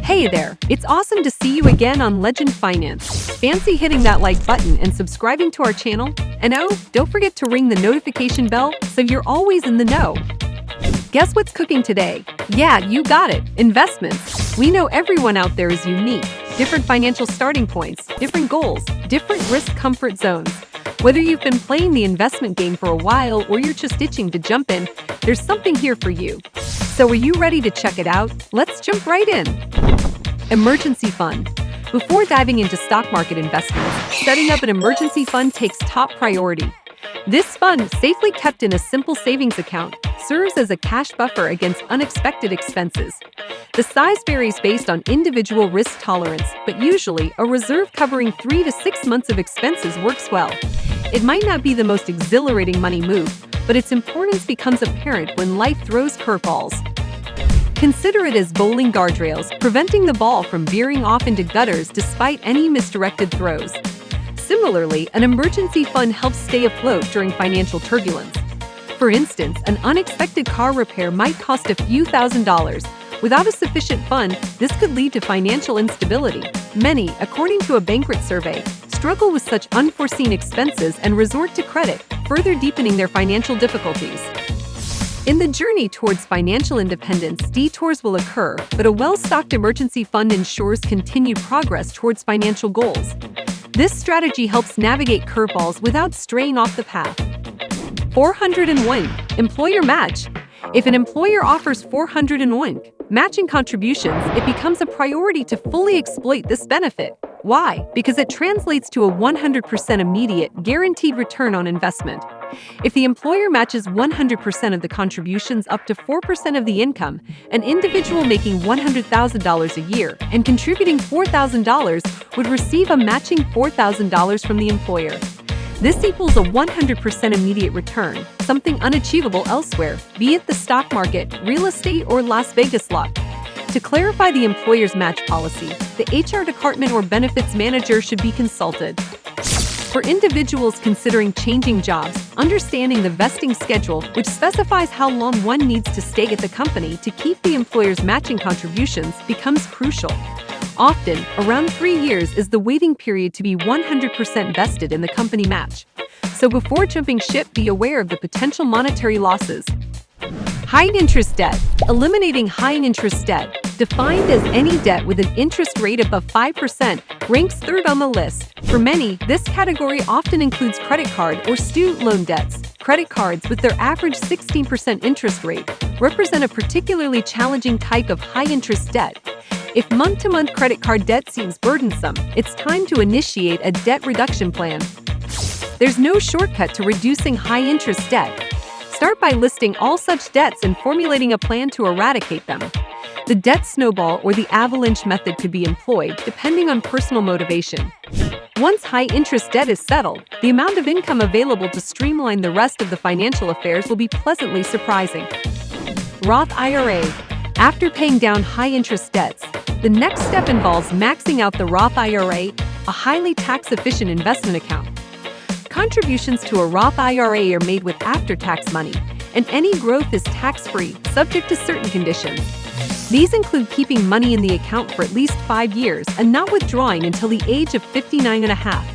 Hey there, it's awesome to see you again on Legend Finance. Fancy hitting that like button and subscribing to our channel? And oh, don't forget to ring the notification bell so you're always in the know. Guess what's cooking today? Yeah, you got it, investments. We know everyone out there is unique. Different financial starting points, different goals, different risk comfort zones. Whether you've been playing the investment game for a while or you're just itching to jump in, there's something here for you. So are you ready to check it out? Let's jump right in. Emergency fund. Before diving into stock market investments, setting up an emergency fund takes top priority. This fund, safely kept in a simple savings account, serves as a cash buffer against unexpected expenses. The size varies based on individual risk tolerance, but usually a reserve covering 3 to 6 months of expenses works well. It might not be the most exhilarating money move, but its importance becomes apparent when life throws curveballs. Consider it as bowling guardrails, preventing the ball from veering off into gutters despite any misdirected throws. Similarly, an emergency fund helps stay afloat during financial turbulence. For instance, an unexpected car repair might cost a few $1,000s. Without a sufficient fund, this could lead to financial instability. Many, according to a Bankrate survey, struggle with such unforeseen expenses and resort to credit, further deepening their financial difficulties. In the journey towards financial independence, detours will occur, but a well-stocked emergency fund ensures continued progress towards financial goals. This strategy helps navigate curveballs without straying off the path. 401. Employer match. If an employer offers 401 matching contributions, it becomes a priority to fully exploit this benefit. Why? Because it translates to a 100% immediate, guaranteed return on investment. If the employer matches 100% of the contributions up to 4% of the income, an individual making $100,000 a year and contributing $4,000 would receive a matching $4,000 from the employer. This equals a 100% immediate return, something unachievable elsewhere, be it the stock market, real estate, or Las Vegas lot. To clarify the employer's match policy, the HR department or benefits manager should be consulted. For individuals considering changing jobs, understanding the vesting schedule, which specifies how long one needs to stay at the company to keep the employer's matching contributions, becomes crucial. Often, around 3 years is the waiting period to be 100% vested in the company match. So before jumping ship, be aware of the potential monetary losses. High-interest debt. Eliminating high-interest debt, defined as any debt with an interest rate above 5%, ranks third on the list. For many, this category often includes credit card or student loan debts. Credit cards, with their average 16% interest rate, represent a particularly challenging type of high-interest debt. If month-to-month credit card debt seems burdensome, it's time to initiate a debt reduction plan. There's no shortcut to reducing high-interest debt. Start by listing all such debts and formulating a plan to eradicate them. The debt snowball or the avalanche method could be employed, depending on personal motivation. Once high-interest debt is settled, the amount of income available to streamline the rest of the financial affairs will be pleasantly surprising. Roth IRA. After paying down high-interest debts, the next step involves maxing out the Roth IRA, a highly tax-efficient investment account. Contributions to a Roth IRA are made with after-tax money, and any growth is tax-free, subject to certain conditions. These include keeping money in the account for at least 5 years and not withdrawing until the age of 59 and a half.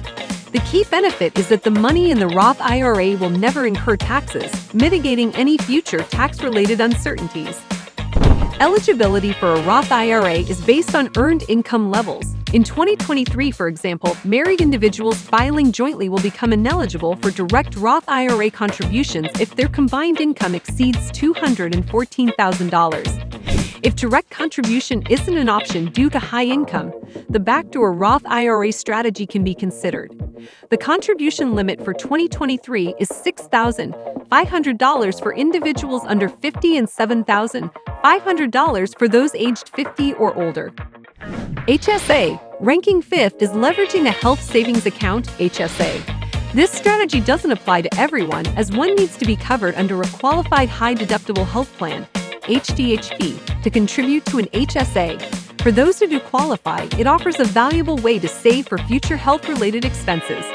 The key benefit is that the money in the Roth IRA will never incur taxes, mitigating any future tax-related uncertainties. Eligibility for a Roth IRA is based on earned income levels. In 2023, for example, married individuals filing jointly will become ineligible for direct Roth IRA contributions if their combined income exceeds $214,000. If direct contribution isn't an option due to high income, the backdoor Roth IRA strategy can be considered. The contribution limit for 2023 is $6,500 for individuals under 50 and $7,500 for those aged 50 or older. HSA. Ranking 5th is leveraging a health savings account, HSA. This strategy doesn't apply to everyone, as one needs to be covered under a qualified high-deductible health plan, HDHP, to contribute to an HSA. For those who do qualify, it offers a valuable way to save for future health-related expenses.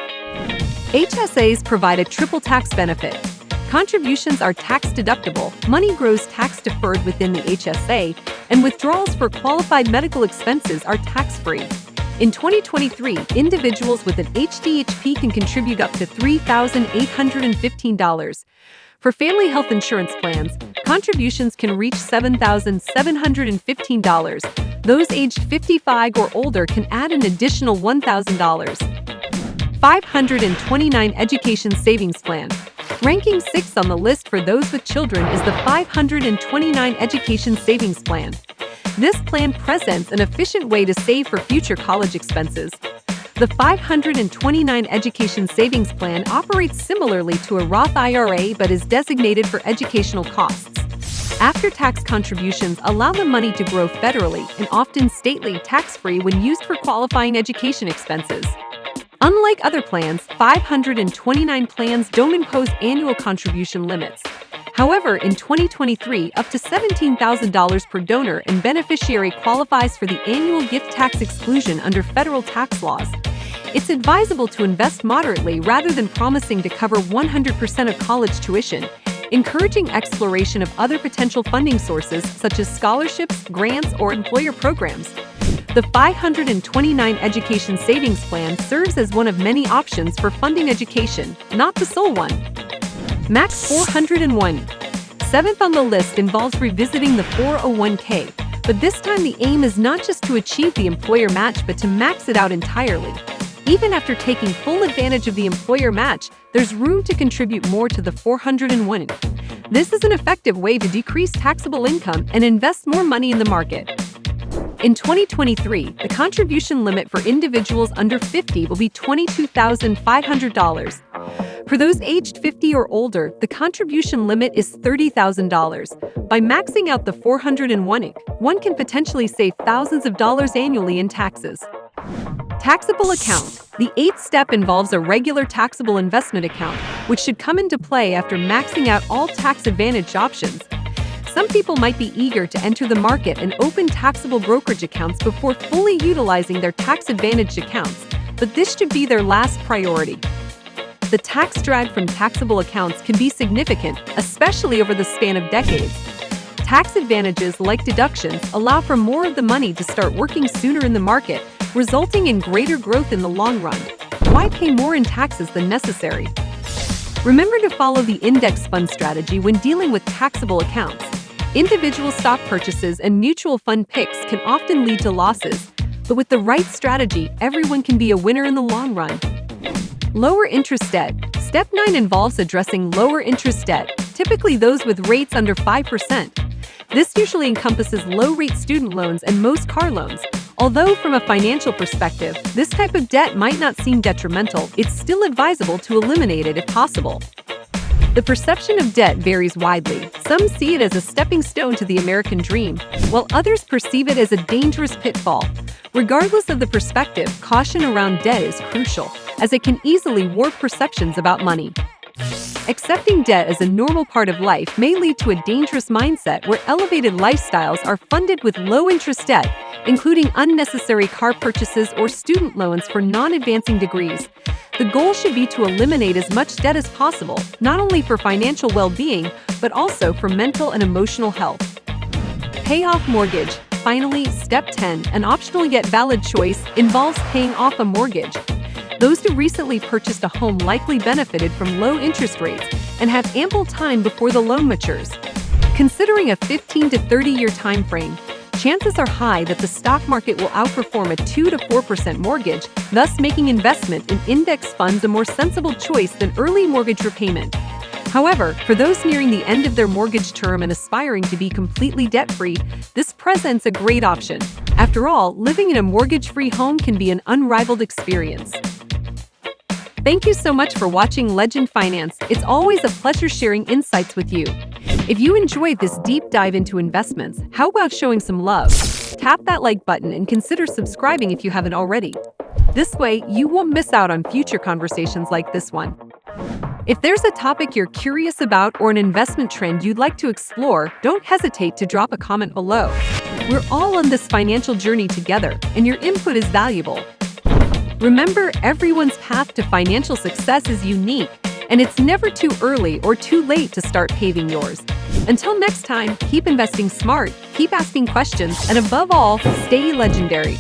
HSAs provide a triple tax benefit. Contributions are tax-deductible, money grows tax-deferred within the HSA, and withdrawals for qualified medical expenses are tax-free. In 2023, individuals with an HDHP can contribute up to $3,815. For family health insurance plans, contributions can reach $7,715. Those aged 55 or older can add an additional $1,000. 529 Education Savings Plan. Ranking 6th on the list for those with children is the 529 Education Savings Plan. This plan presents an efficient way to save for future college expenses. The 529 Education Savings Plan operates similarly to a Roth IRA but is designated for educational costs. After-tax contributions allow the money to grow federally and often stately tax-free when used for qualifying education expenses. Unlike other plans, 529 plans don't impose annual contribution limits. However, in 2023, up to $17,000 per donor and beneficiary qualifies for the annual gift tax exclusion under federal tax laws. It's advisable to invest moderately rather than promising to cover 100% of college tuition, encouraging exploration of other potential funding sources such as scholarships, grants, or employer programs. The 529 Education Savings Plan serves as one of many options for funding education, not the sole one. Max 401. 7th on the list involves revisiting the 401k, but this time the aim is not just to achieve the employer match but to max it out entirely. Even after taking full advantage of the employer match, there's room to contribute more to the 401. This is an effective way to decrease taxable income and invest more money in the market. In 2023, the contribution limit for individuals under 50 will be $22,500. For those aged 50 or older, the contribution limit is $30,000. By maxing out the 401, one can potentially save thousands of dollars annually in taxes. Taxable Account. The 8th step involves a regular taxable investment account, which should come into play after maxing out all tax-advantaged options. Some people might be eager to enter the market and open taxable brokerage accounts before fully utilizing their tax-advantaged accounts, but this should be their last priority. The tax drag from taxable accounts can be significant, especially over the span of decades. Tax advantages like deductions allow for more of the money to start working sooner in the market, resulting in greater growth in the long run. Why pay more in taxes than necessary? Remember to follow the index fund strategy when dealing with taxable accounts. Individual stock purchases and mutual fund picks can often lead to losses, but with the right strategy, everyone can be a winner in the long run. Lower interest debt. Step 9 involves addressing lower interest debt, typically those with rates under 5%. This usually encompasses low-rate student loans and most car loans. Although from a financial perspective, this type of debt might not seem detrimental, it's still advisable to eliminate it if possible. The perception of debt varies widely. Some see it as a stepping stone to the American dream, while others perceive it as a dangerous pitfall. Regardless of the perspective, caution around debt is crucial, as it can easily warp perceptions about money. Accepting debt as a normal part of life may lead to a dangerous mindset where elevated lifestyles are funded with low-interest debt, including unnecessary car purchases or student loans for non-advancing degrees. The goal should be to eliminate as much debt as possible, not only for financial well-being, but also for mental and emotional health. Pay off mortgage. Finally, step 10, an optional yet valid choice, involves paying off a mortgage. Those who recently purchased a home likely benefited from low interest rates and have ample time before the loan matures. Considering a 15 to 30-year time frame, chances are high that the stock market will outperform a 2 to 4% mortgage, thus making investment in index funds a more sensible choice than early mortgage repayment. However, for those nearing the end of their mortgage term and aspiring to be completely debt-free, this presents a great option. After all, living in a mortgage-free home can be an unrivaled experience. Thank you so much for watching Legend Finance. It's always a pleasure sharing insights with you. If you enjoyed this deep dive into investments, how about showing some love? Tap that like button and consider subscribing if you haven't already. This way, you won't miss out on future conversations like this one. If there's a topic you're curious about or an investment trend you'd like to explore, don't hesitate to drop a comment below. We're all on this financial journey together, and your input is valuable. Remember, everyone's path to financial success is unique, And it's never too early or too late to start paving yours. Until next time, keep investing smart, keep asking questions, and above all, stay legendary.